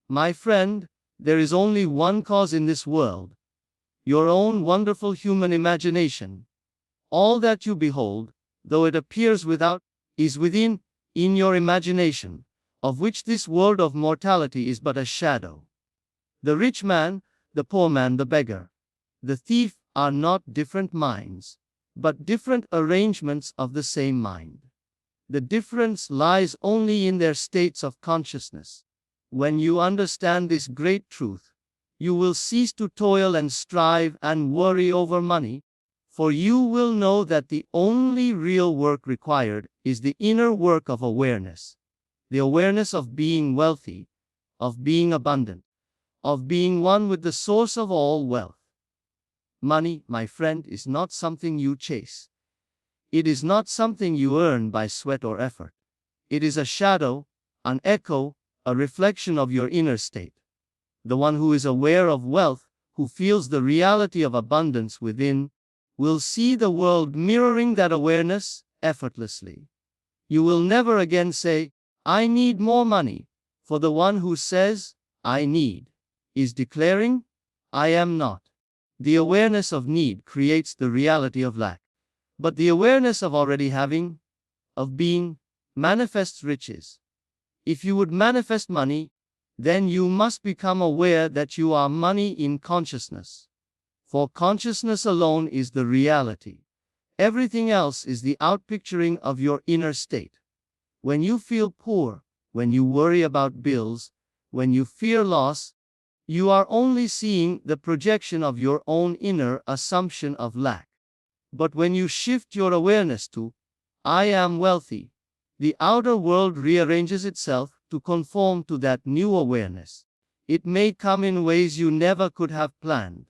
My friend, there is only one cause in this world: your own wonderful human imagination. All that you behold, though it appears without, is within, in your imagination, of which this world of mortality is but a shadow. The rich man, the poor man, the beggar, the thief are not different minds, but different arrangements of the same mind. The difference lies only in their states of consciousness. When you understand this great truth, you will cease to toil and strive and worry over money, for you will know that the only real work required is the inner work of awareness. The awareness of being wealthy, of being abundant, of being one with the source of all wealth. Money, my friend, is not something you chase. It is not something you earn by sweat or effort. It is a shadow, an echo, a reflection of your inner state. The one who is aware of wealth, who feels the reality of abundance within, will see the world mirroring that awareness effortlessly. You will never again say, "I need more money," for the one who says, "I need," is declaring, "I am not." The awareness of need creates the reality of lack. But the awareness of already having, of being, manifests riches. If you would manifest money, then you must become aware that you are money in consciousness. For consciousness alone is the reality. Everything else is the outpicturing of your inner state. When you feel poor, when you worry about bills, when you fear loss, you are only seeing the projection of your own inner assumption of lack. But when you shift your awareness to, "I am wealthy," the outer world rearranges itself to conform to that new awareness. It may come in ways you never could have planned.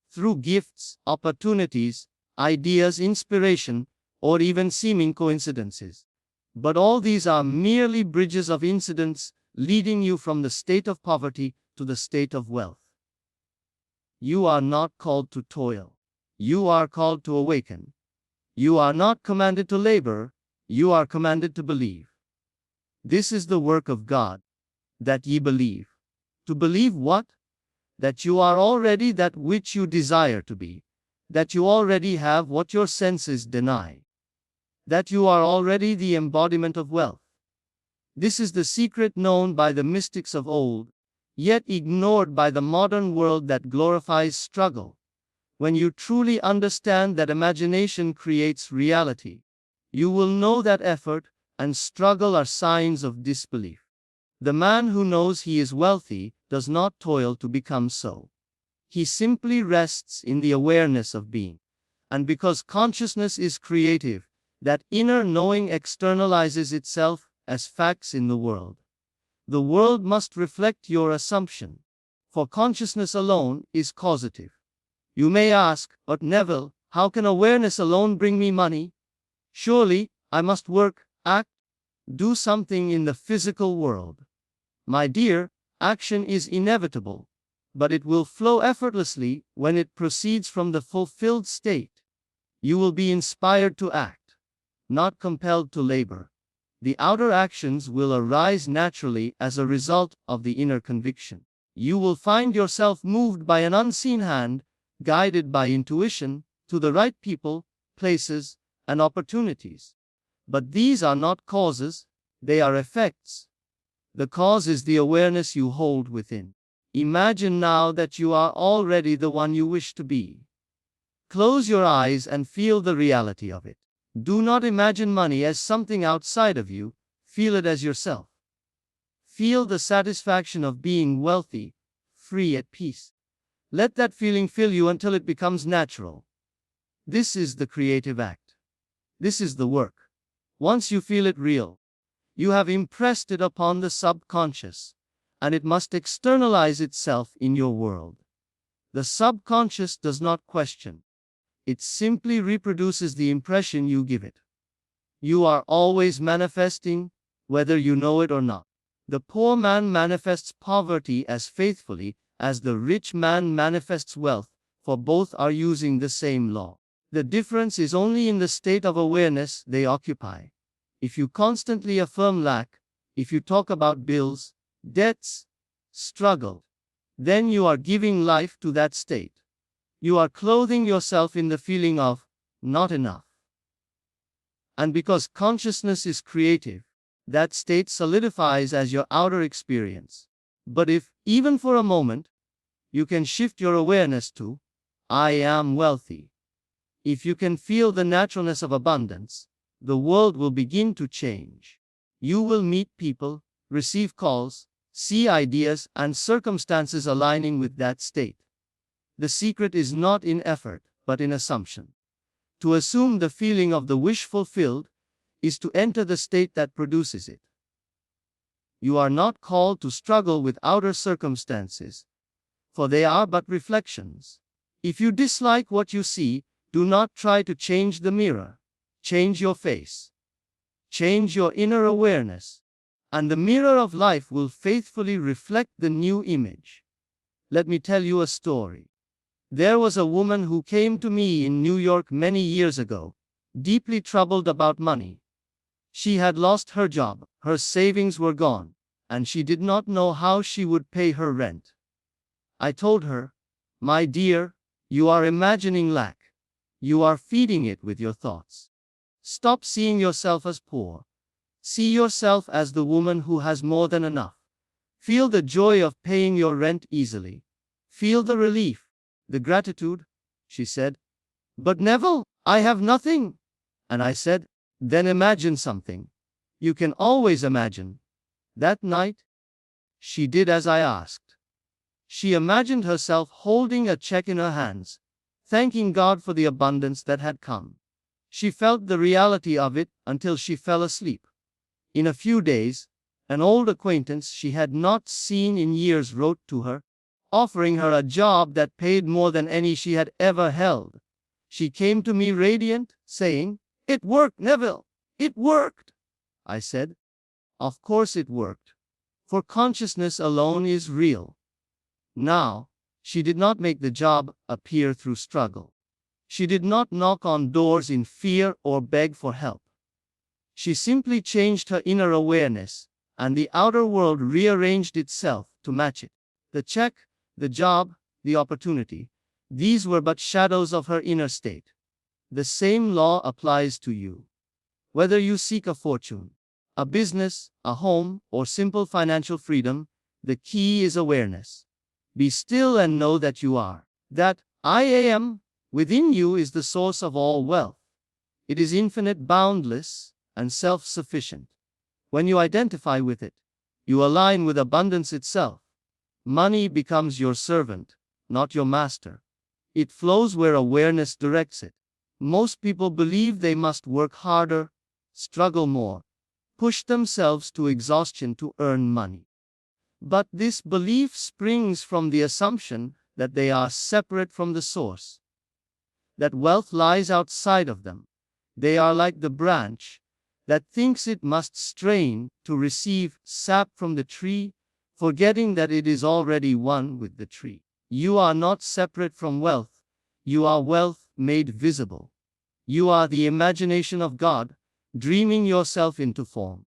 Through gifts, opportunities, ideas, inspiration, or even seeming coincidences. But all these are merely bridges of incidents leading you from the state of poverty to the state of wealth. You are not called to toil. You are called to awaken. You are not commanded to labor. You are commanded to believe. This is the work of God, that ye believe. To believe what? That you are already that which you desire to be, that you already have what your senses deny, that you are already the embodiment of wealth. This is the secret known by the mystics of old, yet ignored by the modern world that glorifies struggle. When you truly understand that imagination creates reality, you will know that effort and struggle are signs of disbelief. The man who knows he is wealthy does not toil to become so. He simply rests in the awareness of being. And because consciousness is creative, that inner knowing externalizes itself as facts in the world. The world must reflect your assumption, for consciousness alone is causative. You may ask, "But Neville, how can awareness alone bring me money? Surely, I must work, act, do something in the physical world." My dear, action is inevitable, but it will flow effortlessly when it proceeds from the fulfilled state. You will be inspired to act, not compelled to labor. The outer actions will arise naturally as a result of the inner conviction. You will find yourself moved by an unseen hand, guided by intuition, to the right people, places, and opportunities. But these are not causes, they are effects. The cause is the awareness you hold within. Imagine now that you are already the one you wish to be. Close your eyes and feel the reality of it. Do not imagine money as something outside of you, feel it as yourself. Feel the satisfaction of being wealthy, free, at peace. Let that feeling fill you until it becomes natural. This is the creative act. This is the work. Once you feel it real, you have impressed it upon the subconscious, and it must externalize itself in your world. The subconscious does not question. It simply reproduces the impression you give it. You are always manifesting, whether you know it or not. The poor man manifests poverty as faithfully as the rich man manifests wealth, for both are using the same law. The difference is only in the state of awareness they occupy. If you constantly affirm lack, if you talk about bills, debts, struggle. Then you are giving life to that state. You are clothing yourself in the feeling of not enough. And because consciousness is creative, that state solidifies as your outer experience. But if, even for a moment, you can shift your awareness to, I am wealthy. If you can feel the naturalness of abundance, the world will begin to change. You will meet people, receive calls, see ideas and circumstances aligning with that state. The secret is not in effort, but in assumption. To assume the feeling of the wish fulfilled is to enter the state that produces it. You are not called to struggle with outer circumstances, for they are but reflections. If you dislike what you see, do not try to change the mirror. Change your face. Change your inner awareness, and the mirror of life will faithfully reflect the new image. Let me tell you a story. There was a woman who came to me in New York many years ago, deeply troubled about money. She had lost her job, her savings were gone, and she did not know how she would pay her rent. I told her, "My dear, you are imagining lack. You are feeding it with your thoughts. Stop seeing yourself as poor. See yourself as the woman who has more than enough. Feel the joy of paying your rent easily. Feel the relief, the gratitude," she said. "But Neville, I have nothing." And I said, "Then imagine something. You can always imagine." That night, she did as I asked. She imagined herself holding a check in her hands, thanking God for the abundance that had come. She felt the reality of it until she fell asleep. In a few days, an old acquaintance she had not seen in years wrote to her, offering her a job that paid more than any she had ever held. She came to me radiant, saying, "It worked, Neville. It worked." I said, "Of course it worked. For consciousness alone is real." Now, she did not make the job appear through struggle. She did not knock on doors in fear or beg for help. She simply changed her inner awareness, and the outer world rearranged itself to match it. The check, the job, the opportunity, these were but shadows of her inner state. The same law applies to you. Whether you seek a fortune, a business, a home, or simple financial freedom, the key is awareness. Be still and know that you are. That I am within you is the source of all wealth. It is infinite, boundless, and self-sufficient. When you identify with it, you align with abundance itself. Money becomes your servant, not your master. It flows where awareness directs it. Most people believe they must work harder, struggle more, push themselves to exhaustion to earn money. But this belief springs from the assumption that they are separate from the source, that wealth lies outside of them. They are like the branch that thinks it must strain to receive sap from the tree, forgetting that it is already one with the tree. You are not separate from wealth. You are wealth made visible. You are the imagination of God, dreaming yourself into form.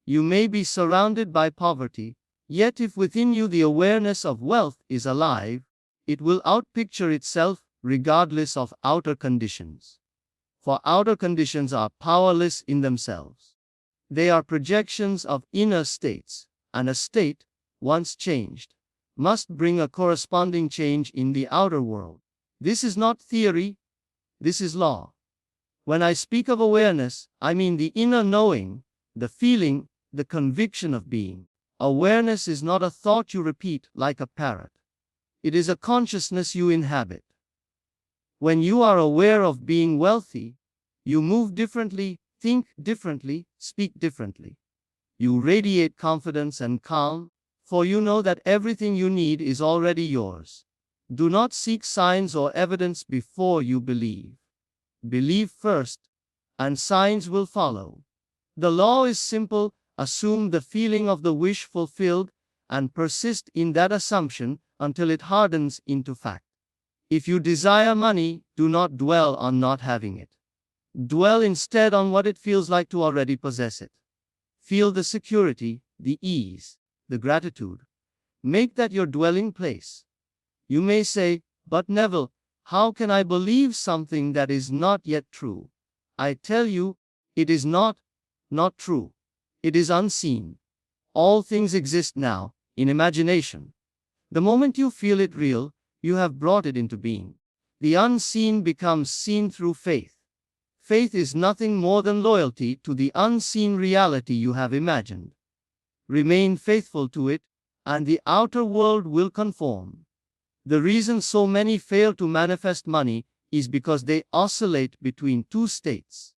You may be surrounded by poverty, yet if within you the awareness of wealth is alive, it will outpicture itself regardless of outer conditions. For outer conditions are powerless in themselves. They are projections of inner states, and a state, once changed, must bring a corresponding change in the outer world. This is not theory, this is law. When I speak of awareness, I mean the inner knowing, the feeling, the conviction of being. Awareness is not a thought you repeat like a parrot. It is a consciousness you inhabit. When you are aware of being wealthy, you move differently, think differently, speak differently. You radiate confidence and calm, for you know that everything you need is already yours. Do not seek signs or evidence before you believe. Believe first, and signs will follow. The law is simple: assume the feeling of the wish fulfilled, and persist in that assumption until it hardens into fact. If you desire money, do not dwell on not having it. Dwell instead on what it feels like to already possess it. Feel the security, the ease, the gratitude. Make that your dwelling place. You may say, "But Neville, how can I believe something that is not yet true?" I tell you, it is not true. It is unseen. All things exist now, in imagination. The moment you feel it real, you have brought it into being. The unseen becomes seen through faith. Faith is nothing more than loyalty to the unseen reality you have imagined. Remain faithful to it, and the outer world will conform. The reason so many fail to manifest money is because they oscillate between two states.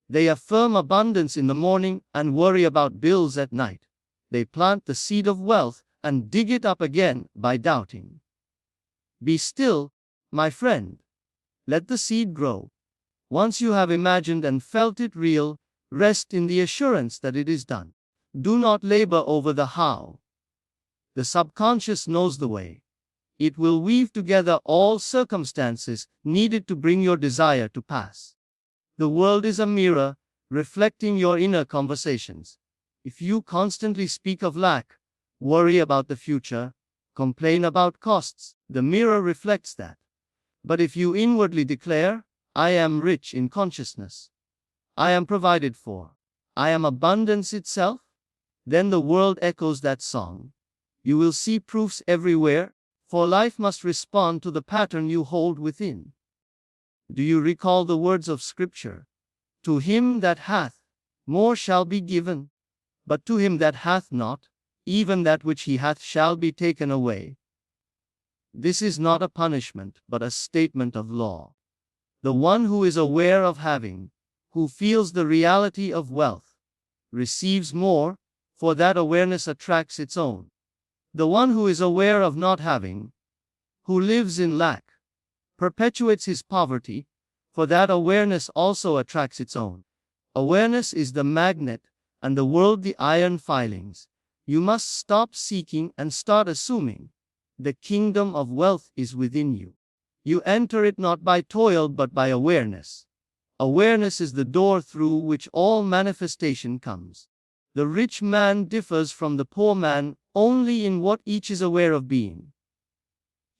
They affirm abundance in the morning and worry about bills at night. They plant the seed of wealth and dig it up again by doubting. Be still, my friend. Let the seed grow. Once you have imagined and felt it real, rest in the assurance that it is done. Do not labor over the how. The subconscious knows the way. It will weave together all circumstances needed to bring your desire to pass. The world is a mirror, reflecting your inner conversations. If you constantly speak of lack, worry about the future, complain about costs, the mirror reflects that. But if you inwardly declare, "I am rich in consciousness. I am provided for. I am abundance itself," then the world echoes that song. You will see proofs everywhere, for life must respond to the pattern you hold within. Do you recall the words of Scripture? "To him that hath, more shall be given, but to him that hath not, even that which he hath shall be taken away." This is not a punishment, but a statement of law. The one who is aware of having, who feels the reality of wealth, receives more, for that awareness attracts its own. The one who is aware of not having, who lives in lack, perpetuates his poverty, for that awareness also attracts its own. Awareness is the magnet, and the world the iron filings. You must stop seeking and start assuming. The kingdom of wealth is within you. You enter it not by toil but by awareness. Awareness is the door through which all manifestation comes. The rich man differs from the poor man only in what each is aware of being.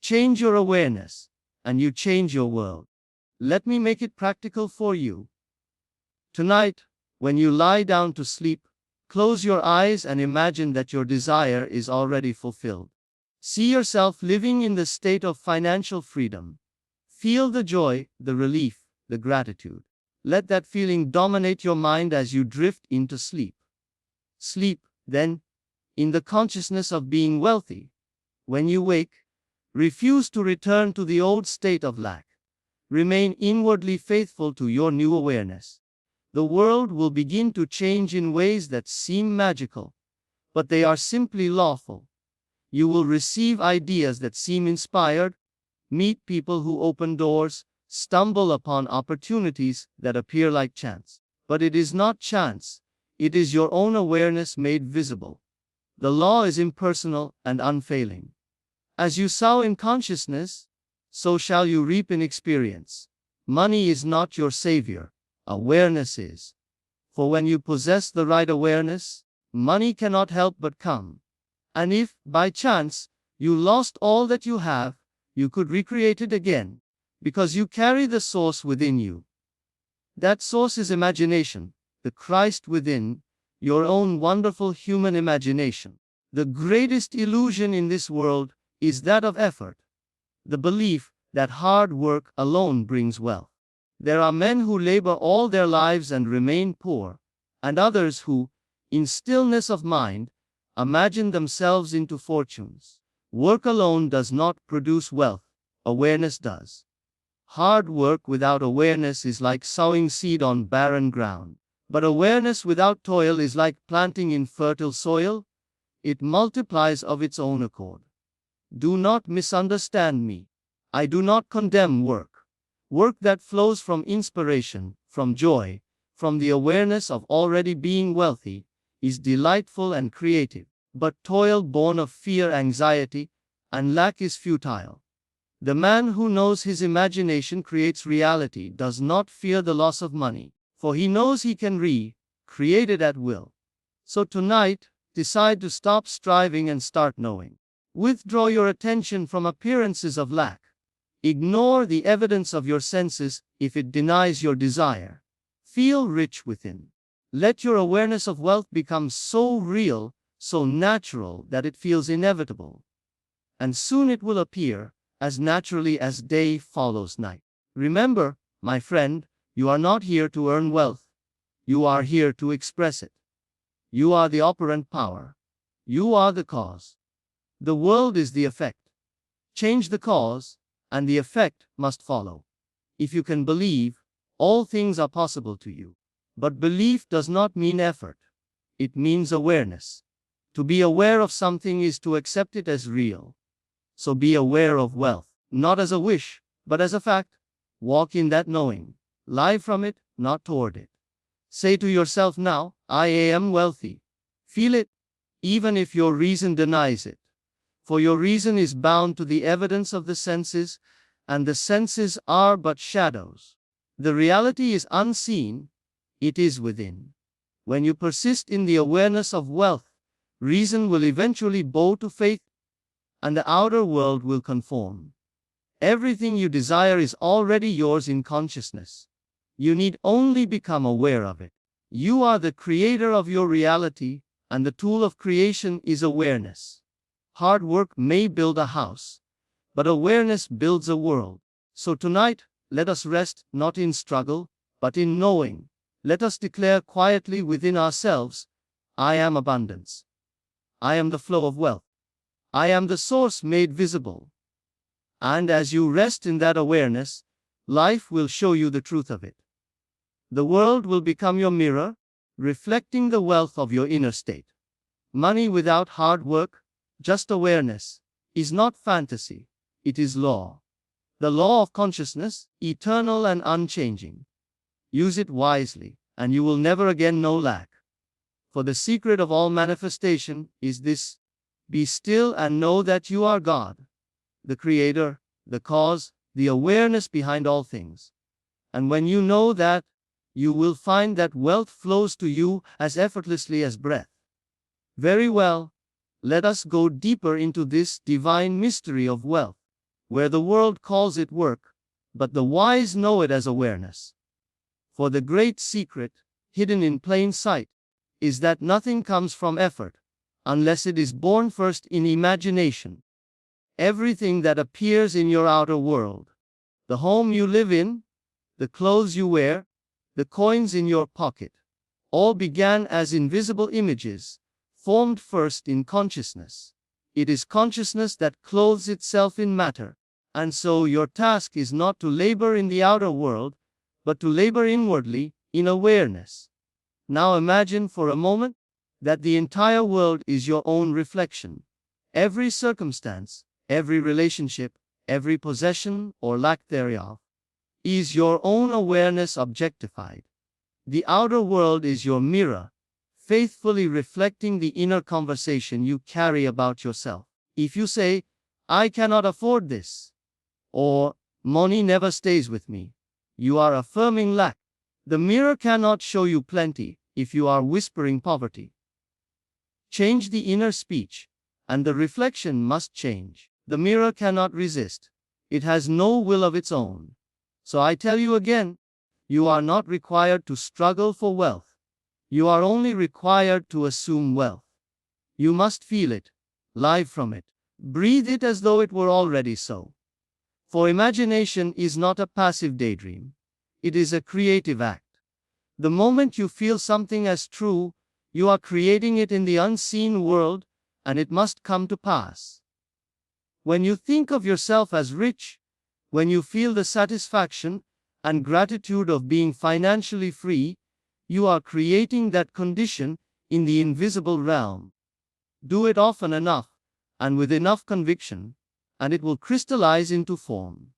Change your awareness, and you change your world. Let me make it practical for you. Tonight, when you lie down to sleep, close your eyes and imagine that your desire is already fulfilled. See yourself living in the state of financial freedom. Feel the joy, the relief, the gratitude. Let that feeling dominate your mind as you drift into sleep. Sleep, then, in the consciousness of being wealthy. When you wake, refuse to return to the old state of lack. Remain inwardly faithful to your new awareness. The world will begin to change in ways that seem magical, but they are simply lawful. You will receive ideas that seem inspired, meet people who open doors, stumble upon opportunities that appear like chance. But it is not chance, it is your own awareness made visible. The law is impersonal and unfailing. As you sow in consciousness, so shall you reap in experience. Money is not your savior, awareness is. For when you possess the right awareness, money cannot help but come. And if, by chance, you lost all that you have, you could recreate it again, because you carry the source within you. That source is imagination, the Christ within, your own wonderful human imagination. The greatest illusion in this world is that of effort, the belief that hard work alone brings wealth. There are men who labor all their lives and remain poor, and others who, in stillness of mind, imagine themselves into fortunes. Work alone does not produce wealth, awareness does. Hard work without awareness is like sowing seed on barren ground. But awareness without toil is like planting in fertile soil. It multiplies of its own accord. Do not misunderstand me. I do not condemn work. Work that flows from inspiration, from joy, from the awareness of already being wealthy, is delightful and creative. But toil born of fear, anxiety, and lack is futile. The man who knows his imagination creates reality does not fear the loss of money, for he knows he can create it at will. So tonight, decide to stop striving and start knowing. Withdraw your attention from appearances of lack. Ignore the evidence of your senses if it denies your desire. Feel rich within. Let your awareness of wealth become so real, so natural that it feels inevitable. And soon it will appear, as naturally as day follows night. Remember, my friend, you are not here to earn wealth. You are here to express it. You are the operant power. You are the cause. The world is the effect. Change the cause, and the effect must follow. If you can believe, all things are possible to you. But belief does not mean effort. It means awareness. To be aware of something is to accept it as real. So be aware of wealth, not as a wish, but as a fact. Walk in that knowing. Live from it, not toward it. Say to yourself now, I am wealthy. Feel it, even if your reason denies it. For your reason is bound to the evidence of the senses, and the senses are but shadows. The reality is unseen, it is within. When you persist in the awareness of wealth, reason will eventually bow to faith, and the outer world will conform. Everything you desire is already yours in consciousness. You need only become aware of it. You are the creator of your reality, and the tool of creation is awareness. Hard work may build a house, but awareness builds a world. So tonight, let us rest not in struggle, but in knowing. Let us declare quietly within ourselves, I am abundance. I am the flow of wealth. I am the source made visible. And as you rest in that awareness, life will show you the truth of it. The world will become your mirror, reflecting the wealth of your inner state. Money without hard work, just awareness, is not fantasy, it is law. The law of consciousness, eternal and unchanging. Use it wisely, and you will never again know lack. For the secret of all manifestation is this: be still and know that you are God, the Creator, the cause, the awareness behind all things. And when you know that, you will find that wealth flows to you as effortlessly as breath. Very well, let us go deeper into this divine mystery of wealth, where the world calls it work, but the wise know it as awareness. For the great secret, hidden in plain sight, is that nothing comes from effort, unless it is born first in imagination. Everything that appears in your outer world, the home you live in, the clothes you wear, the coins in your pocket, all began as invisible images, formed first in consciousness. It is consciousness that clothes itself in matter, and so your task is not to labor in the outer world, but to labor inwardly, in awareness. Now imagine for a moment that the entire world is your own reflection. Every circumstance, every relationship, every possession or lack thereof, is your own awareness objectified. The outer world is your mirror, faithfully reflecting the inner conversation you carry about yourself. If you say, I cannot afford this, or money never stays with me, you are affirming lack. The mirror cannot show you plenty if you are whispering poverty. Change the inner speech, and the reflection must change. The mirror cannot resist. It has no will of its own. So I tell you again, you are not required to struggle for wealth. You are only required to assume wealth. You must feel it, live from it, breathe it as though it were already so. For imagination is not a passive daydream. It is a creative act. The moment you feel something as true, you are creating it in the unseen world, and it must come to pass. When you think of yourself as rich, when you feel the satisfaction and gratitude of being financially free, you are creating that condition in the invisible realm. Do it often enough, and with enough conviction, and it will crystallize into form.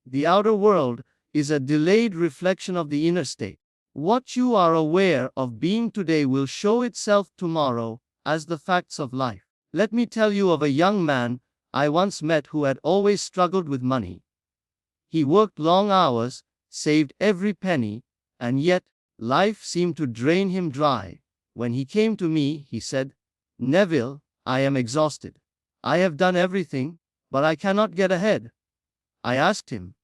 The outer world is a delayed reflection of the inner state. What you are aware of being today will show itself tomorrow as the facts of life. Let me tell you of a young man I once met who had always struggled with money. He worked long hours, saved every penny, and yet, life seemed to drain him dry. When he came to me, he said, Neville, I am exhausted. I have done everything, but I cannot get ahead. I asked him,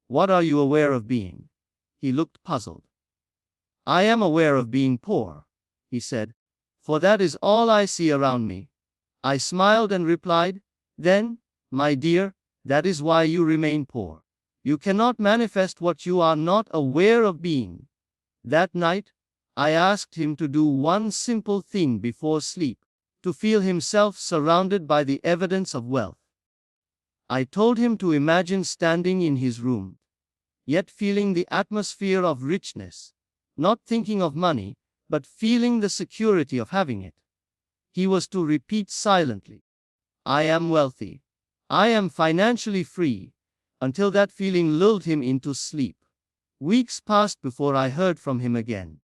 "What are you aware of being?" He looked puzzled. "I am aware of being poor," he said, "for that is all I see around me." I smiled and replied, "Then, my dear, that is why you remain poor. You cannot manifest what you are not aware of being." That night, I asked him to do one simple thing before sleep, to feel himself surrounded by the evidence of wealth. I told him to imagine standing in his room, yet feeling the atmosphere of richness, not thinking of money, but feeling the security of having it. He was to repeat silently, "I am wealthy. I am financially free," until that feeling lulled him into sleep. Weeks passed before I heard from him again.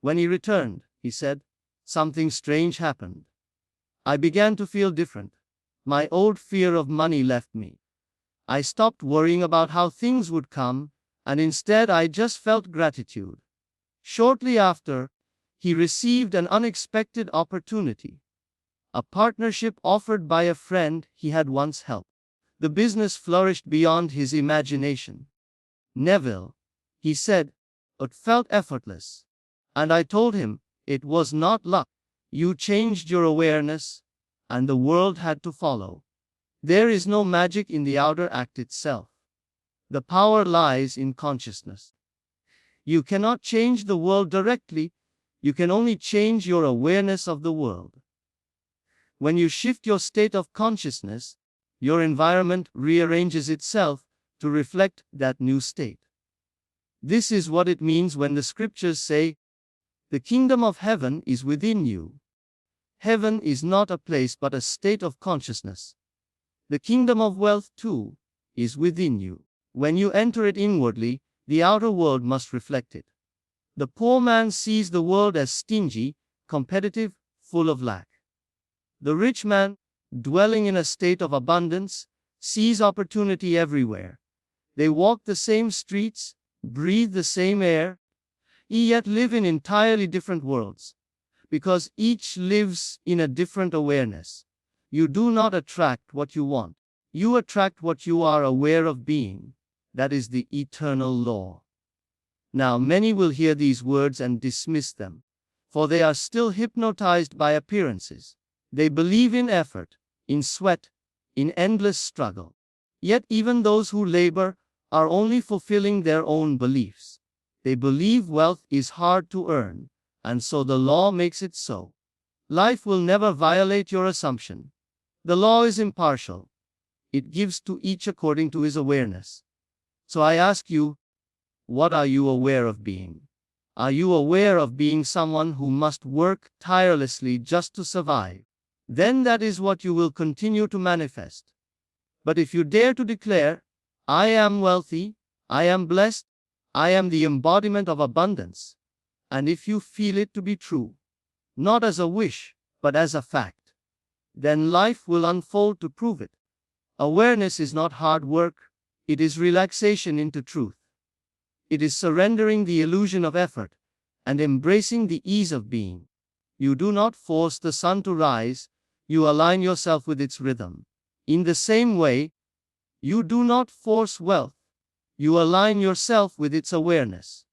When he returned, he said, "Something strange happened. I began to feel different. My old fear of money left me. I stopped worrying about how things would come, and instead I just felt gratitude." Shortly after, he received an unexpected opportunity. A partnership offered by a friend he had once helped. The business flourished beyond his imagination. "Neville," he said, "it felt effortless." And I told him, "It was not luck. You changed your awareness, and the world had to follow." There is no magic in the outer act itself. The power lies in consciousness. You cannot change the world directly, you can only change your awareness of the world. When you shift your state of consciousness, your environment rearranges itself to reflect that new state. This is what it means when the scriptures say, "The kingdom of heaven is within you." Heaven is not a place but a state of consciousness. The kingdom of wealth, too, is within you. When you enter it inwardly, the outer world must reflect it. The poor man sees the world as stingy, competitive, full of lack. The rich man, dwelling in a state of abundance, sees opportunity everywhere. They walk the same streets, breathe the same air, yet live in entirely different worlds. Because each lives in a different awareness. You do not attract what you want. You attract what you are aware of being. That is the eternal law. Now many will hear these words and dismiss them, for they are still hypnotized by appearances. They believe in effort, in sweat, in endless struggle. Yet even those who labor are only fulfilling their own beliefs. They believe wealth is hard to earn, and so the law makes it so. Life will never violate your assumption. The law is impartial. It gives to each according to his awareness. So I ask you, what are you aware of being? Are you aware of being someone who must work tirelessly just to survive? Then that is what you will continue to manifest. But if you dare to declare, "I am wealthy, I am blessed, I am the embodiment of abundance," and if you feel it to be true, not as a wish, but as a fact, then life will unfold to prove it. Awareness is not hard work, it is relaxation into truth. It is surrendering the illusion of effort and embracing the ease of being. You do not force the sun to rise, you align yourself with its rhythm. In the same way, you do not force wealth, you align yourself with its awareness.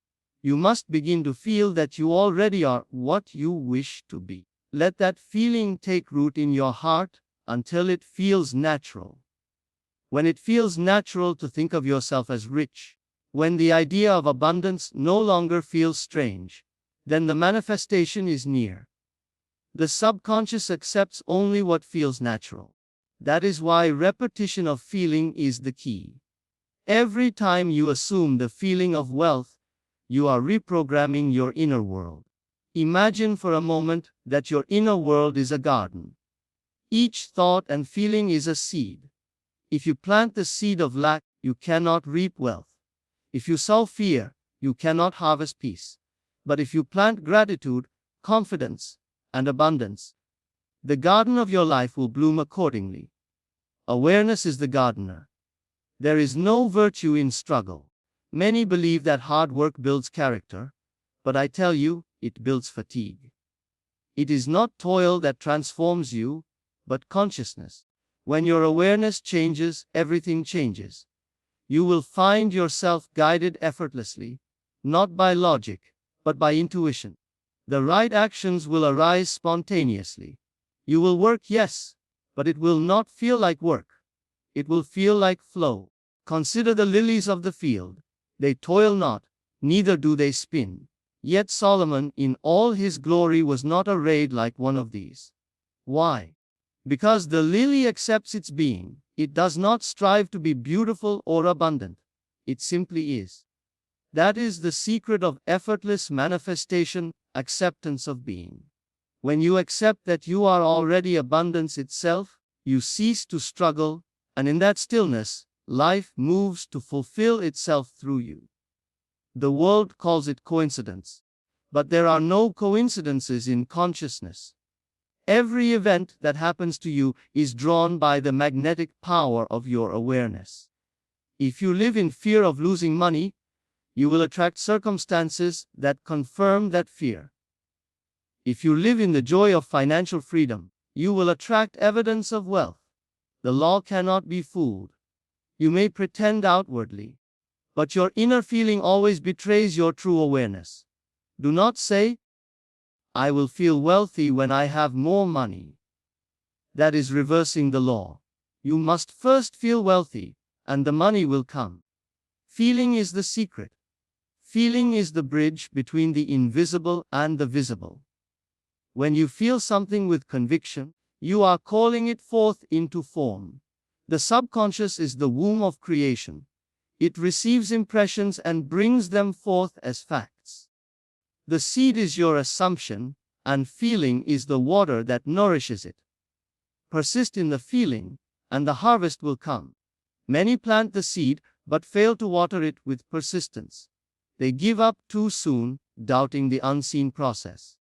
You must begin to feel that you already are what you wish to be. Let that feeling take root in your heart until it feels natural. When it feels natural to think of yourself as rich, when the idea of abundance no longer feels strange, then the manifestation is near. The subconscious accepts only what feels natural. That is why repetition of feeling is the key. Every time you assume the feeling of wealth, you are reprogramming your inner world. Imagine for a moment that your inner world is a garden. Each thought and feeling is a seed. If you plant the seed of lack, you cannot reap wealth. If you sow fear, you cannot harvest peace. But if you plant gratitude, confidence, and abundance, the garden of your life will bloom accordingly. Awareness is the gardener. There is no virtue in struggle. Many believe that hard work builds character, but I tell you, it builds fatigue. It is not toil that transforms you, but consciousness. When your awareness changes, everything changes. You will find yourself guided effortlessly, not by logic, but by intuition. The right actions will arise spontaneously. You will work, yes, but it will not feel like work. It will feel like flow. Consider the lilies of the field. They toil not, neither do they spin. Yet Solomon in all his glory was not arrayed like one of these. Why? Because the lily accepts its being. It does not strive to be beautiful or abundant. It simply is. That is the secret of effortless manifestation, acceptance of being. When you accept that you are already abundance itself, you cease to struggle, and in that stillness, life moves to fulfill itself through you. The world calls it coincidence. But there are no coincidences in consciousness. Every event that happens to you is drawn by the magnetic power of your awareness. If you live in fear of losing money, you will attract circumstances that confirm that fear. If you live in the joy of financial freedom, you will attract evidence of wealth. The law cannot be fooled. You may pretend outwardly, but your inner feeling always betrays your true awareness. Do not say, "I will feel wealthy when I have more money." That is reversing the law. You must first feel wealthy, and the money will come. Feeling is the secret. Feeling is the bridge between the invisible and the visible. When you feel something with conviction, you are calling it forth into form. The subconscious is the womb of creation. It receives impressions and brings them forth as facts. The seed is your assumption, and feeling is the water that nourishes it. Persist in the feeling, and the harvest will come. Many plant the seed, but fail to water it with persistence. They give up too soon, doubting the unseen process.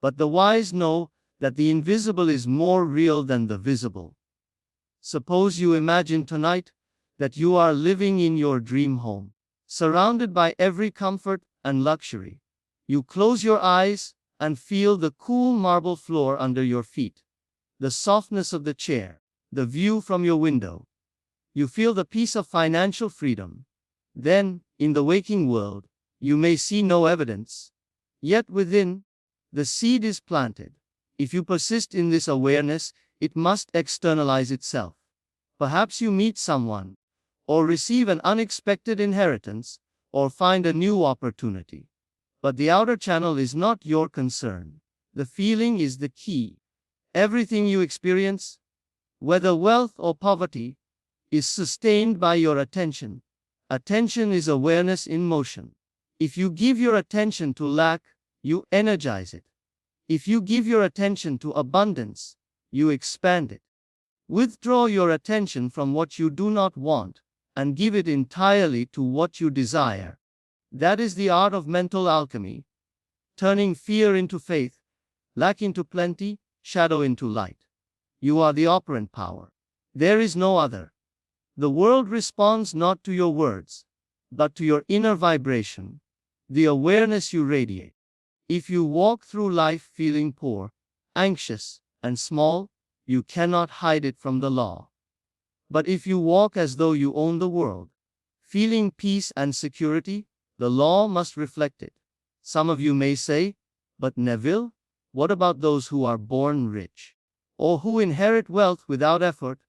But the wise know that the invisible is more real than the visible. Suppose you imagine tonight that you are living in your dream home, surrounded by every comfort and luxury. You close your eyes and feel the cool marble floor under your feet, the softness of the chair, the view from your window. You feel the peace of financial freedom. Then, in the waking world, you may see no evidence. Yet within, the seed is planted. If you persist in this awareness, it must externalize itself. Perhaps you meet someone, or receive an unexpected inheritance, or find a new opportunity. But the outer channel is not your concern. The feeling is the key. Everything you experience, whether wealth or poverty, is sustained by your attention. Attention is awareness in motion. If you give your attention to lack, you energize it. If you give your attention to abundance, you expand it. Withdraw your attention from what you do not want, and give it entirely to what you desire. That is the art of mental alchemy, turning fear into faith, lack into plenty, shadow into light. You are the operant power. There is no other. The world responds not to your words, but to your inner vibration, the awareness you radiate. If you walk through life feeling poor, anxious, and small, you cannot hide it from the law. But if you walk as though you own the world, feeling peace and security, the law must reflect it. Some of you may say, "But Neville, what about those who are born rich? Or who inherit wealth without effort?"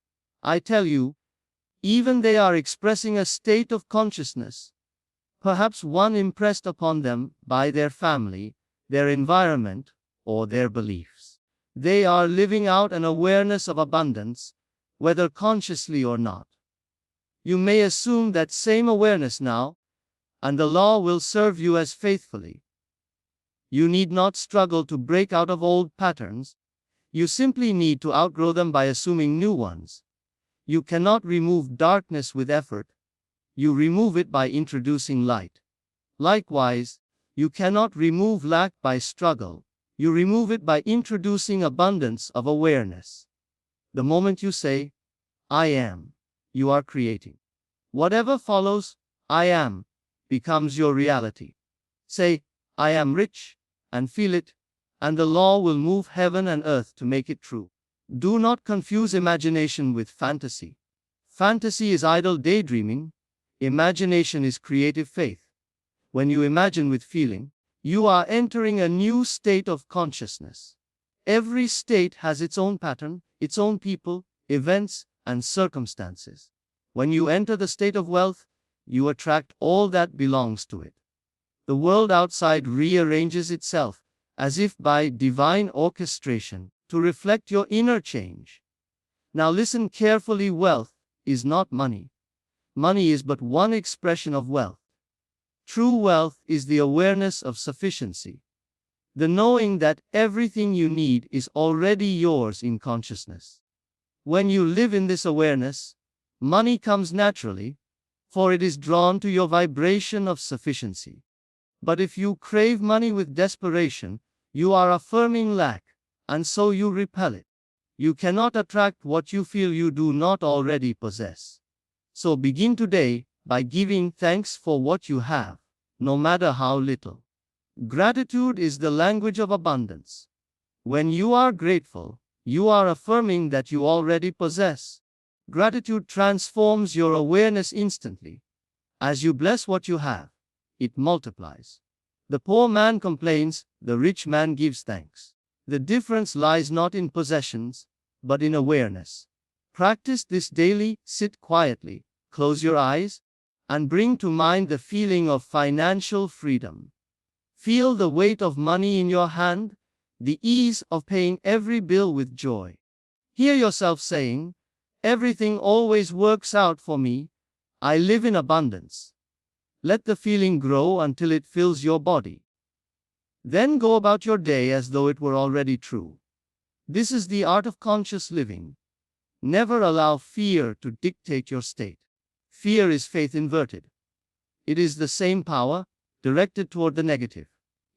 I tell you, even they are expressing a state of consciousness, perhaps one impressed upon them by their family, their environment, or their beliefs. They are living out an awareness of abundance, whether consciously or not. You may assume that same awareness now, and the law will serve you as faithfully. You need not struggle to break out of old patterns. You simply need to outgrow them by assuming new ones. You cannot remove darkness with effort. You remove it by introducing light. Likewise, you cannot remove lack by struggle. You remove it by introducing abundance of awareness. The moment you say, "I am," you are creating. Whatever follows, "I am," becomes your reality. Say, "I am rich," and feel it, and the law will move heaven and earth to make it true. Do not confuse imagination with fantasy. Fantasy is idle daydreaming. Imagination is creative faith. When you imagine with feeling, you are entering a new state of consciousness. Every state has its own pattern, its own people, events, and circumstances. When you enter the state of wealth, you attract all that belongs to it. The world outside rearranges itself, as if by divine orchestration, to reflect your inner change. Now listen carefully. Wealth is not money. Money is but one expression of wealth. True wealth is the awareness of sufficiency. The knowing that everything you need is already yours in consciousness. When you live in this awareness, money comes naturally, for it is drawn to your vibration of sufficiency. But if you crave money with desperation, you are affirming lack, and so you repel it. You cannot attract what you feel you do not already possess. So begin today by giving thanks for what you have, no matter how little. Gratitude is the language of abundance. When you are grateful, you are affirming that you already possess. Gratitude transforms your awareness instantly. As you bless what you have, it multiplies. The poor man complains, the rich man gives thanks. The difference lies not in possessions, but in awareness. Practice this daily. Sit quietly, close your eyes, and bring to mind the feeling of financial freedom. Feel the weight of money in your hand, the ease of paying every bill with joy. Hear yourself saying, "Everything always works out for me. I live in abundance." Let the feeling grow until it fills your body. Then go about your day as though it were already true. This is the art of conscious living. Never allow fear to dictate your state. Fear is faith inverted. It is the same power, directed toward the negative.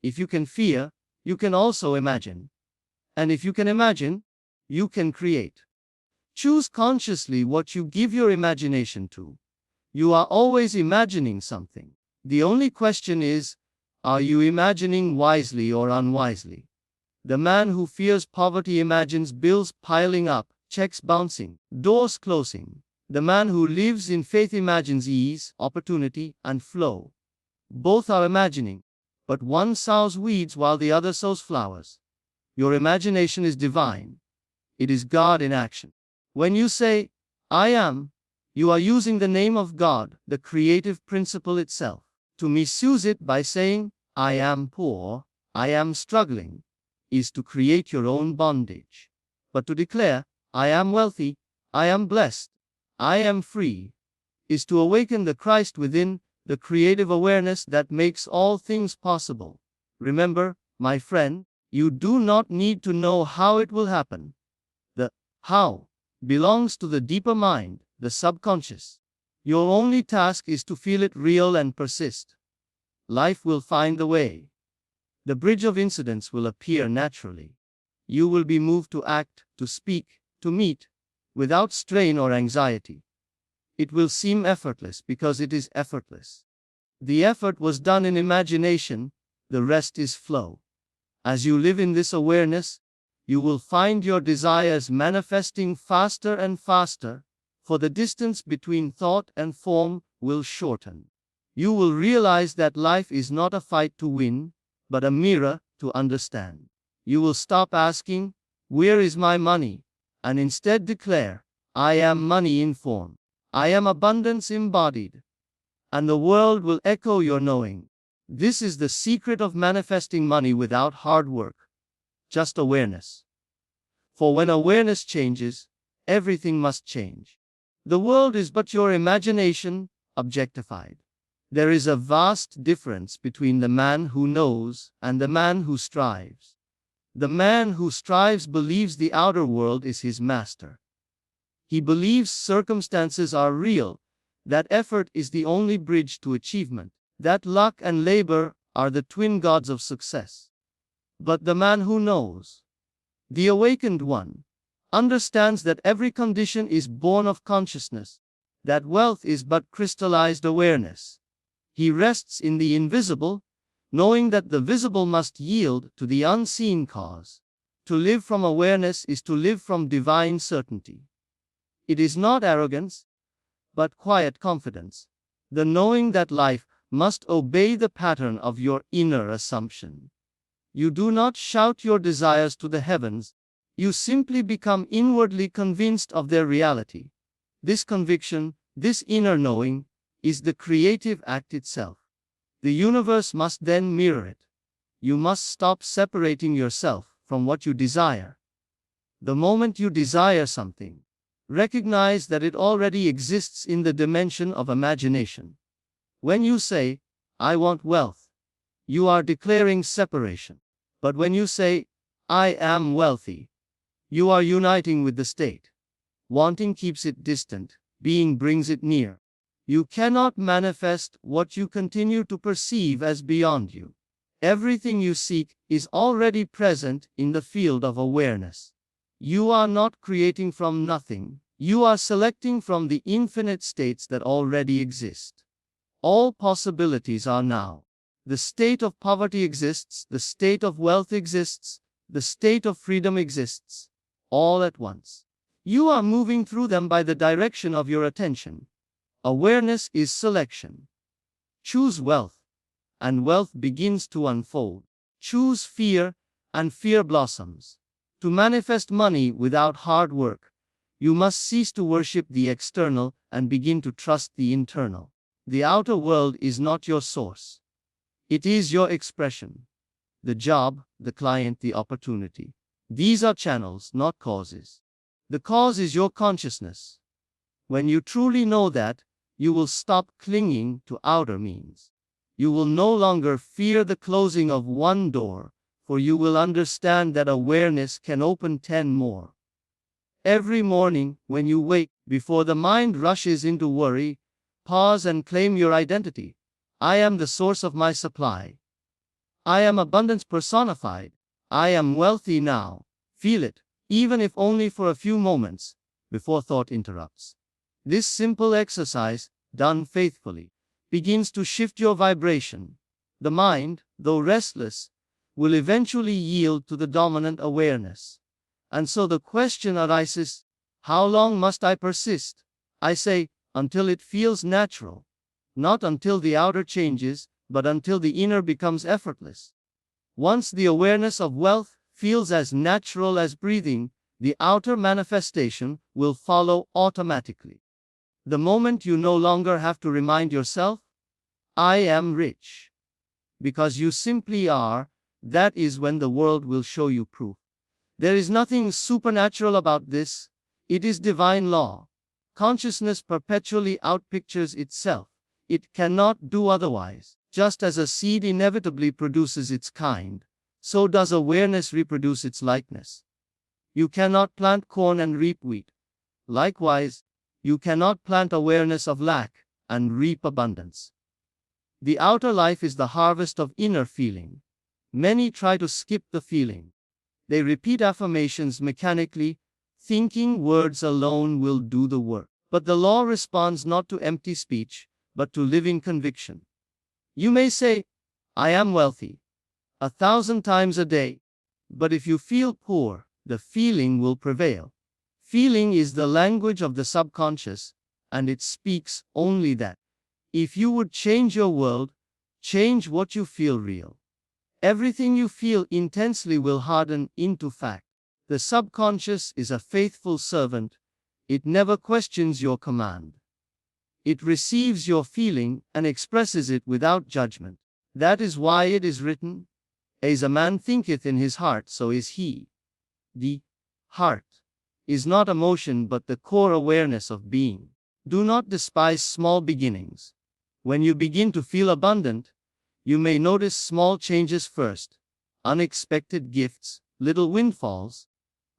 If you can fear, you can also imagine. And if you can imagine, you can create. Choose consciously what you give your imagination to. You are always imagining something. The only question is, are you imagining wisely or unwisely? The man who fears poverty imagines bills piling up, checks bouncing, doors closing. The man who lives in faith imagines ease, opportunity, and flow. Both are imagining, but one sows weeds while the other sows flowers. Your imagination is divine. It is God in action. When you say, "I am," you are using the name of God, the creative principle itself. To misuse it by saying, "I am poor, I am struggling," is to create your own bondage. But to declare, "I am wealthy, I am blessed, I am free," is to awaken the Christ within, the creative awareness that makes all things possible. Remember, my friend, you do not need to know how it will happen. The how belongs to the deeper mind, the subconscious. Your only task is to feel it real and persist. Life will find the way. The bridge of incidents will appear naturally. You will be moved to act, to speak, to meet, without strain or anxiety. It will seem effortless because it is effortless. The effort was done in imagination, the rest is flow. As you live in this awareness, you will find your desires manifesting faster and faster, for the distance between thought and form will shorten. You will realize that life is not a fight to win, but a mirror to understand. You will stop asking, "Where is my money?" and instead declare, "I am money in form. I am abundance embodied." And the world will echo your knowing. This is the secret of manifesting money without hard work, just awareness. For when awareness changes, everything must change. The world is but your imagination, objectified. There is a vast difference between the man who knows and the man who strives. The man who strives believes the outer world is his master. He believes circumstances are real, that effort is the only bridge to achievement, that luck and labor are the twin gods of success. But the man who knows, the awakened one, understands that every condition is born of consciousness, that wealth is but crystallized awareness. He rests in the invisible, knowing that the visible must yield to the unseen cause. To live from awareness is to live from divine certainty. It is not arrogance, but quiet confidence, the knowing that life must obey the pattern of your inner assumption. You do not shout your desires to the heavens, you simply become inwardly convinced of their reality. This conviction, this inner knowing, is the creative act itself. The universe must then mirror it. You must stop separating yourself from what you desire. The moment you desire something, recognize that it already exists in the dimension of imagination. When you say, I want wealth, you are declaring separation. But when you say, I am wealthy, you are uniting with the state. Wanting keeps it distant, being brings it near. You cannot manifest what you continue to perceive as beyond you. Everything you seek is already present in the field of awareness. You are not creating from nothing, you are selecting from the infinite states that already exist. All possibilities are now. The state of poverty exists, the state of wealth exists, the state of freedom exists, all at once. You are moving through them by the direction of your attention. Awareness is selection. Choose wealth, and wealth begins to unfold. Choose fear, and fear blossoms. To manifest money without hard work, you must cease to worship the external and begin to trust the internal. The outer world is not your source. It is your expression. The job, the client, the opportunity. These are channels, not causes. The cause is your consciousness. When you truly know that, you will stop clinging to outer means. You will no longer fear the closing of one door, for you will understand that awareness can open 10 more. Every morning, when you wake, before the mind rushes into worry, pause and claim your identity. I am the source of my supply. I am abundance personified. I am wealthy now. Feel it, even if only for a few moments, before thought interrupts. This simple exercise, done faithfully, begins to shift your vibration. The mind, though restless, will eventually yield to the dominant awareness. And so the question arises, how long must I persist? I say, until it feels natural. Not until the outer changes, but until the inner becomes effortless. Once the awareness of wealth feels as natural as breathing, the outer manifestation will follow automatically. The moment you no longer have to remind yourself, I am rich. Because you simply are, that is when the world will show you proof. There is nothing supernatural about this, it is divine law. Consciousness perpetually outpictures itself. It cannot do otherwise. Just as a seed inevitably produces its kind, so does awareness reproduce its likeness. You cannot plant corn and reap wheat. Likewise, you cannot plant awareness of lack and reap abundance. The outer life is the harvest of inner feeling. Many try to skip the feeling. They repeat affirmations mechanically, thinking words alone will do the work. But the law responds not to empty speech, but to living conviction. You may say, I am wealthy, 1,000 times a day. But if you feel poor, the feeling will prevail. Feeling is the language of the subconscious, and it speaks only that. If you would change your world, change what you feel real. Everything you feel intensely will harden into fact. The subconscious is a faithful servant. It never questions your command. It receives your feeling and expresses it without judgment. That is why it is written, as a man thinketh in his heart, so is he. The heart is not emotion but the core awareness of being. Do not despise small beginnings. When you begin to feel abundant, you may notice small changes first, unexpected gifts, little windfalls,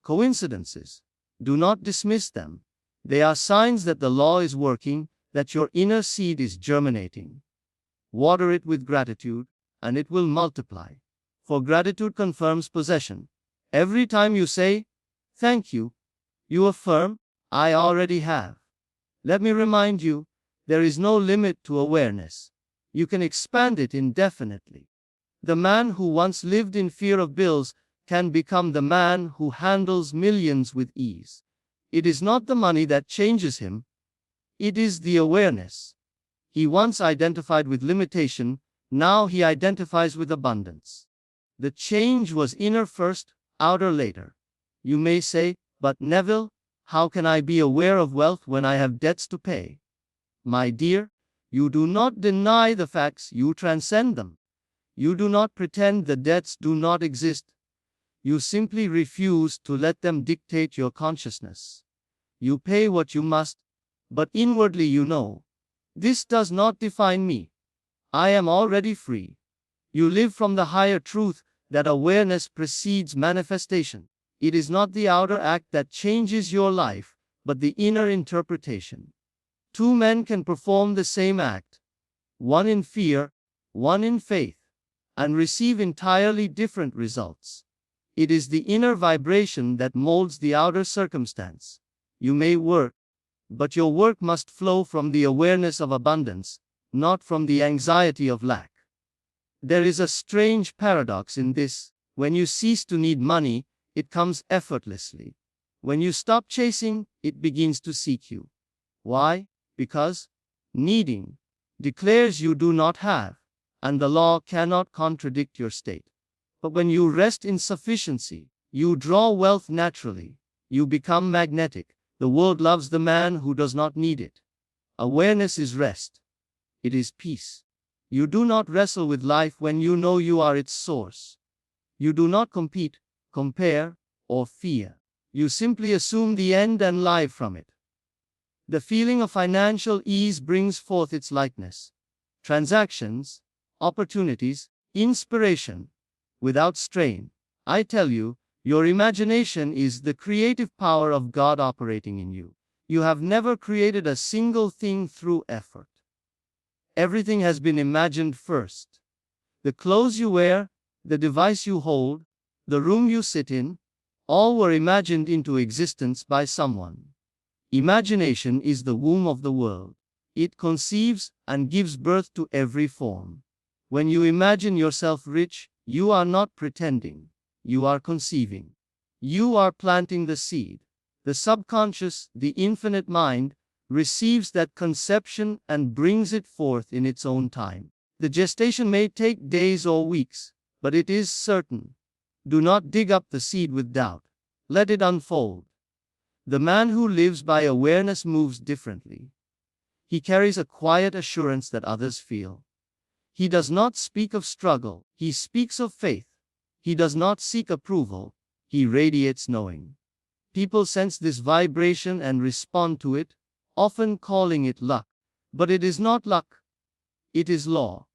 coincidences. Do not dismiss them. They are signs that the law is working, that your inner seed is germinating. Water it with gratitude, and it will multiply. For gratitude confirms possession. Every time you say, thank you, you affirm, I already have. Let me remind you, there is no limit to awareness. You can expand it indefinitely. The man who once lived in fear of bills can become the man who handles millions with ease. It is not the money that changes him, it is the awareness. He once identified with limitation, now he identifies with abundance. The change was inner first, outer later. You may say, but Neville, how can I be aware of wealth when I have debts to pay? My dear, you do not deny the facts, you transcend them. You do not pretend the debts do not exist. You simply refuse to let them dictate your consciousness. You pay what you must, but inwardly you know, this does not define me. I am already free. You live from the higher truth that awareness precedes manifestation. It is not the outer act that changes your life, but the inner interpretation. Two men can perform the same act, one in fear, one in faith, and receive entirely different results. It is the inner vibration that molds the outer circumstance. You may work, but your work must flow from the awareness of abundance, not from the anxiety of lack. There is a strange paradox in this. When you cease to need money, it comes effortlessly. When you stop chasing, it begins to seek you. Why? Because needing declares you do not have, and the law cannot contradict your state. But when you rest in sufficiency, you draw wealth naturally. You become magnetic. The world loves the man who does not need it. Awareness is rest. It is peace. You do not wrestle with life when you know you are its source. You do not compete, compare, or fear. You simply assume the end and live from it. The feeling of financial ease brings forth its likeness. Transactions, opportunities, inspiration, without strain. I tell you, your imagination is the creative power of God operating in you. You have never created a single thing through effort. Everything has been imagined first. The clothes you wear, the device you hold, the room you sit in, all were imagined into existence by someone. Imagination is the womb of the world. It conceives and gives birth to every form. When you imagine yourself rich, you are not pretending. You are conceiving. You are planting the seed. The subconscious, the infinite mind, receives that conception and brings it forth in its own time. The gestation may take days or weeks, but it is certain. Do not dig up the seed with doubt. Let it unfold. The man who lives by awareness moves differently. He carries a quiet assurance that others feel. He does not speak of struggle, he speaks of faith. He does not seek approval, he radiates knowing. People sense this vibration and respond to it, often calling it luck. But it is not luck. It is law.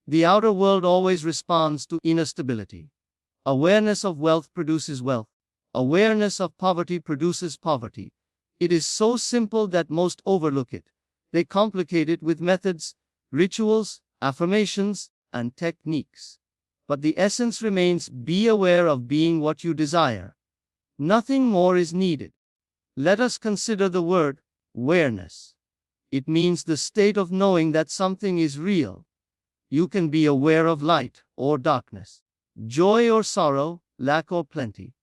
The outer world always responds to inner stability. Awareness of wealth produces wealth. Awareness of poverty produces poverty. It is so simple that most overlook it. They complicate it with methods, rituals, affirmations, and techniques. But the essence remains: be aware of being what you desire. Nothing more is needed. Let us consider the word awareness. It means the state of knowing that something is real. You can be aware of light or darkness, joy or sorrow, lack or plenty.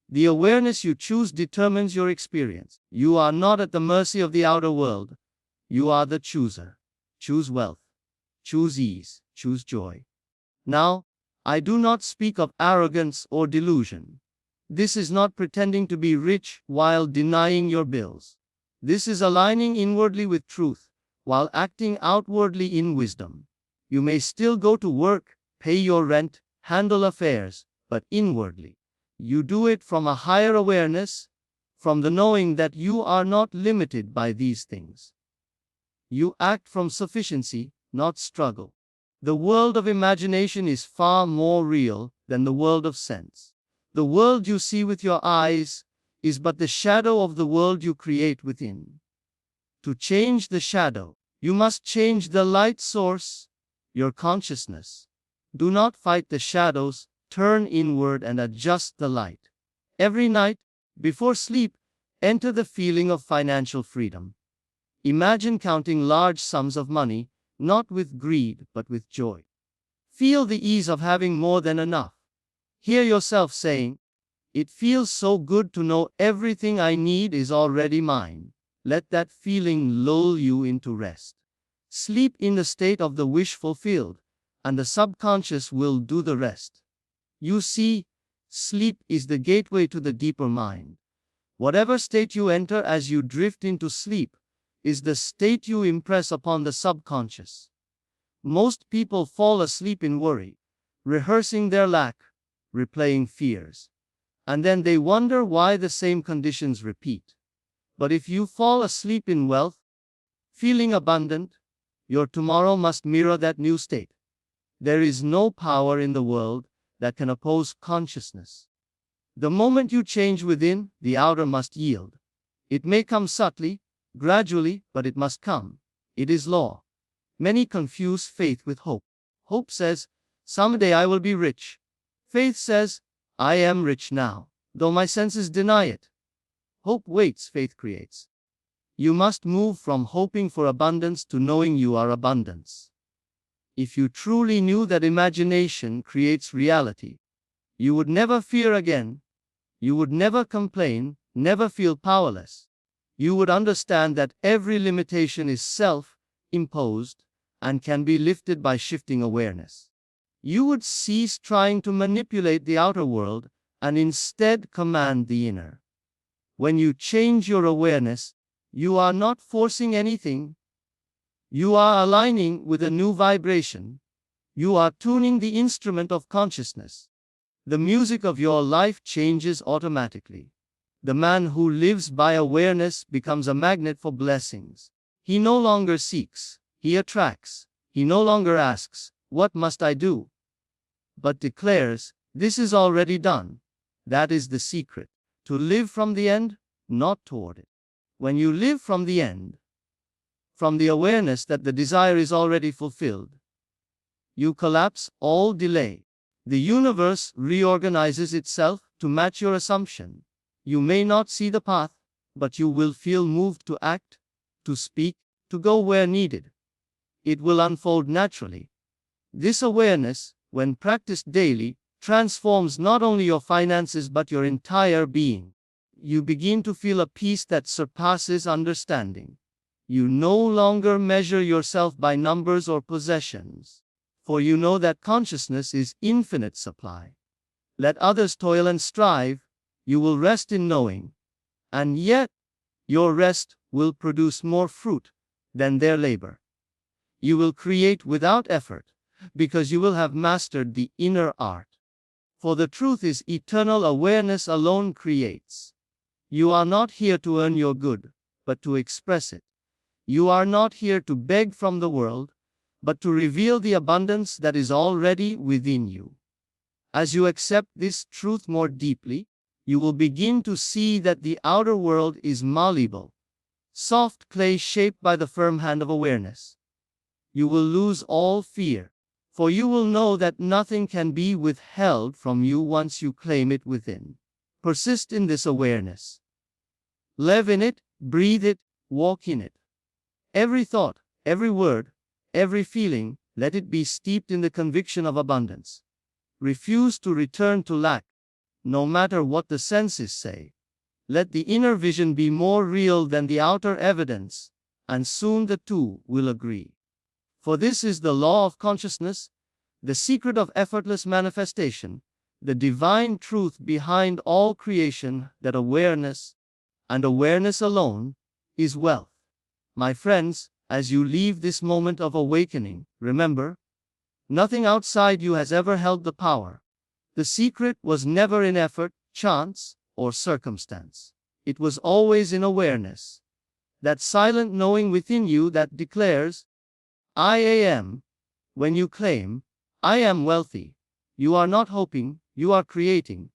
The awareness you choose determines your experience. You are not at the mercy of the outer world. You are the chooser. Choose wealth. Choose ease. Choose joy. Now, I do not speak of arrogance or delusion. This is not pretending to be rich while denying your bills. This is aligning inwardly with truth, while acting outwardly in wisdom. You may still go to work, pay your rent, handle affairs, but inwardly. You do it from a higher awareness, from the knowing that you are not limited by these things. You act from sufficiency, not struggle. The world of imagination is far more real than the world of sense. The world you see with your eyes is but the shadow of the world you create within. To change the shadow, you must change the light source, your consciousness. Do not fight the shadows, turn inward and adjust the light. Every night, before sleep, enter the feeling of financial freedom. Imagine counting large sums of money, not with greed but with joy. Feel the ease of having more than enough. Hear yourself saying, "It feels so good to know everything I need is already mine." Let that feeling lull you into rest. Sleep in the state of the wish fulfilled, and the subconscious will do the rest. You see, sleep is the gateway to the deeper mind. Whatever state you enter as you drift into sleep is the state you impress upon the subconscious. Most people fall asleep in worry, rehearsing their lack, replaying fears, and then they wonder why the same conditions repeat. But if you fall asleep in wealth, feeling abundant, your tomorrow must mirror that new state. There is no power in the world that can oppose consciousness. The moment you change within, the outer must yield. It may come subtly, gradually, but it must come. It is law. Many confuse faith with hope. Hope says, "Someday I will be rich." Faith says, "I am rich now, though my senses deny it." Hope waits, faith creates. You must move from hoping for abundance to knowing you are abundance. If you truly knew that imagination creates reality, you would never fear again. You would never complain, never feel powerless. You would understand that every limitation is self-imposed and can be lifted by shifting awareness. You would cease trying to manipulate the outer world and instead command the inner. When you change your awareness, you are not forcing anything. You are aligning with a new vibration. You are tuning the instrument of consciousness. The music of your life changes automatically. The man who lives by awareness becomes a magnet for blessings. He no longer seeks, he attracts. He no longer asks, "What must I do?" but declares, "This is already done." That is the secret. To live from the end, not toward it. When you live from the end, from the awareness that the desire is already fulfilled, you collapse all delay. The universe reorganizes itself to match your assumption. You may not see the path, but you will feel moved to act, to speak, to go where needed. It will unfold naturally. This awareness, when practiced daily, transforms not only your finances but your entire being. You begin to feel a peace that surpasses understanding. You no longer measure yourself by numbers or possessions, for you know that consciousness is infinite supply. Let others toil and strive, you will rest in knowing, and yet your rest will produce more fruit than their labor. You will create without effort, because you will have mastered the inner art. For the truth is, eternal awareness alone creates. You are not here to earn your good, but to express it. You are not here to beg from the world, but to reveal the abundance that is already within you. As you accept this truth more deeply, you will begin to see that the outer world is malleable, soft clay shaped by the firm hand of awareness. You will lose all fear, for you will know that nothing can be withheld from you once you claim it within. Persist in this awareness. Live in it, breathe it, walk in it. Every thought, every word, every feeling, let it be steeped in the conviction of abundance. Refuse to return to lack, no matter what the senses say. Let the inner vision be more real than the outer evidence, and soon the two will agree. For this is the law of consciousness, the secret of effortless manifestation, the divine truth behind all creation, that awareness, and awareness alone, is wealth. My friends, as you leave this moment of awakening, remember, nothing outside you has ever held the power. The secret was never in effort, chance, or circumstance. It was always in awareness. That silent knowing within you that declares, "I am." When you claim, "I am wealthy," you are not hoping, you are creating.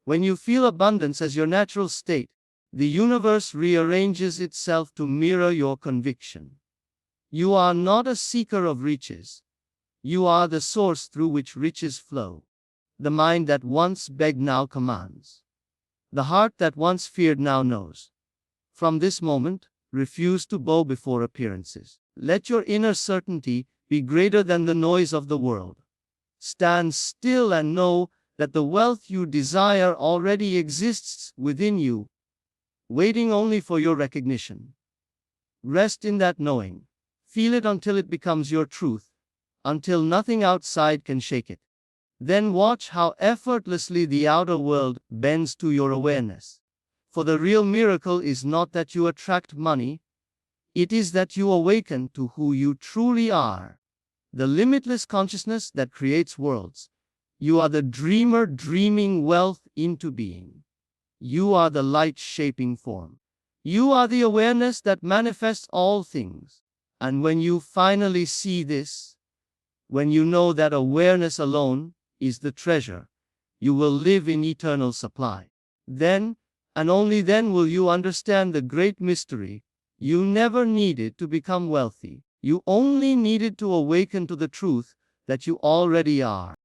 When you feel abundance as your natural state, the universe rearranges itself to mirror your conviction. You are not a seeker of riches. You are the source through which riches flow. The mind that once begged now commands. The heart that once feared now knows. From this moment, refuse to bow before appearances. Let your inner certainty be greater than the noise of the world. Stand still and know that the wealth you desire already exists within you, waiting only for your recognition. Rest in that knowing. Feel it until it becomes your truth, until nothing outside can shake it. Then watch how effortlessly the outer world bends to your awareness. For the real miracle is not that you attract money, it is that you awaken to who you truly are. The limitless consciousness that creates worlds. You are the dreamer dreaming wealth into being. You are the light shaping form. You are the awareness that manifests all things. And when you finally see this, when you know that awareness alone is the treasure, you will live in eternal supply. Then, and only then, will you understand the great mystery. You never needed to become wealthy. You only needed to awaken to the truth that you already are.